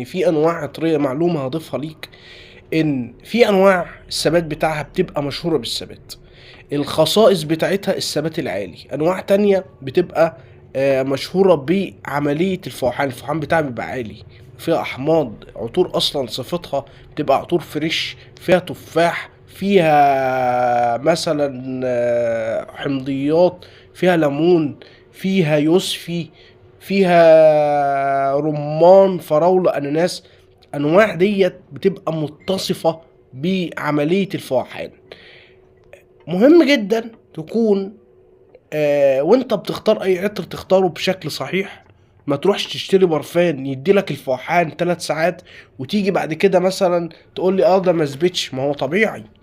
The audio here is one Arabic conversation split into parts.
ان في انواع عطريه، معلومه هضيفها ليك، ان في انواع الثبات بتاعها بتبقى مشهوره بالثبات، الخصائص بتاعتها الثبات العالي. انواع تانية بتبقى مشهوره بعمليه الفوحان بتاعها بيبقى عالي، فيها احماض عطور اصلا صفتها بتبقى عطور فريش، فيها تفاح، فيها مثلا حمضيات، فيها ليمون، فيها يوسفي، فيها رمان، فراولة، اناناس. انواع ديت بتبقى متصفة بعملية الفوحان. مهم جدا تكون وانت بتختار اي عطر تختاره بشكل صحيح. ما تروحش تشتري برفان يديلك الفوحان 3 ساعات وتيجي بعد كده مثلا تقول لي ده ما ثبتش. ما هو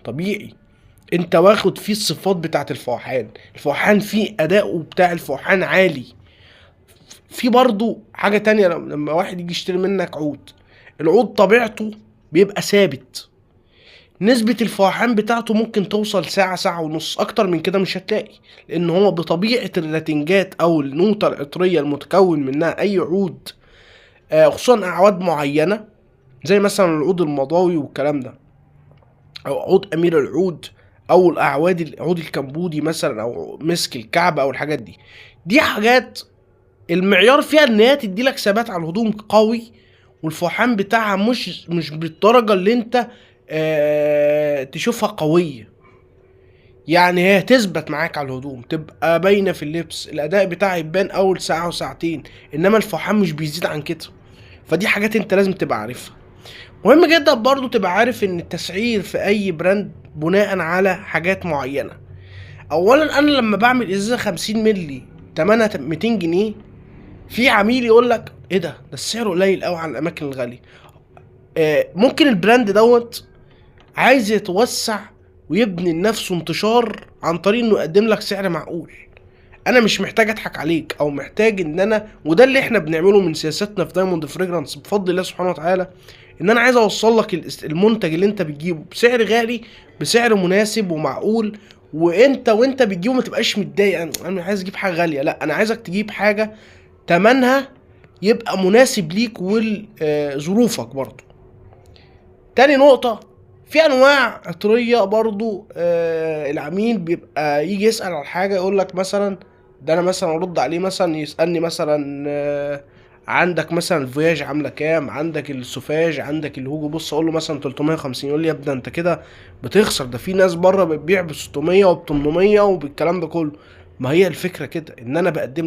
طبيعي انت واخد فيه الصفات بتاعت الفوحان فيه اداؤه بتاع الفوحان عالي. في برضو حاجة تانية، لما واحد يجي يشتري منك العود طبيعته بيبقى ثابت، نسبة الفوحان بتاعته ممكن توصل ساعة، ساعة ونص، أكتر من كده مش هتلاقي، لأن هو بطبيعة الراتنجات أو النوتة العطرية المتكون منها أي عود، خصوصا أعواد معينة زي مثلا العود المضاوي والكلام ده، أو عود أمير العود، أو العود الكمبودي مثلا، أو مسك الكعب، أو الحاجات دي حاجات المعيار فيها ان هي تديلك ثبات على الهدوم قوي، والفوحان بتاعها مش بالدرجه اللي انت تشوفها قويه. يعني هي تثبت معاك على الهدوم، تبقى باينه في اللبس، الاداء بتاعها يبان اول ساعه وساعتين، انما الفوحان مش بيزيد عن كده. فدي حاجات انت لازم تبقى عارفها. مهم جدا برضو تبقى عارف ان التسعير في اي براند بناء على حاجات معينه. اولا انا لما بعمل ازازه 50 مللي تمنها 200 جنيه، في عميل يقول لك ايه ده السعر قليل قوي على الاماكن الغاليه. ممكن البراند دوت عايز يتوسع ويبني لنفسه انتشار عن طريق انه يقدم لك سعر معقول. انا مش محتاج اضحك عليك، او محتاج ان انا، وده اللي احنا بنعمله من سياستنا في دايموند فريجرانس بفضل الله سبحانه وتعالى، ان انا عايز اوصل لك المنتج اللي انت بتجيبه بسعر غالي، بسعر مناسب ومعقول. وانت بتجيبه ما تبقاش متضايق، انا عايز اجيب حاجه غاليه، لا، انا عايزك تجيب حاجه تمنها يبقى مناسب ليك ولظروفك برضو. تاني نقطة، في انواع عطرية برضو العميل بيبقى يجي يسأل على حاجة، يقول لك مثلا، ده انا مثلا ارد عليه مثلا يسألني مثلا عندك مثلا الفوياج عاملة كام، عندك السوفاج، عندك الهوجو بوس، اقول له مثلا 350. يقول لي يا ابني انت كده بتخسر، ده في ناس بره بتبيع ب 600 وب 800 وبالكلام ده كله. ما هي الفكرة كده، ان انا بقدم لك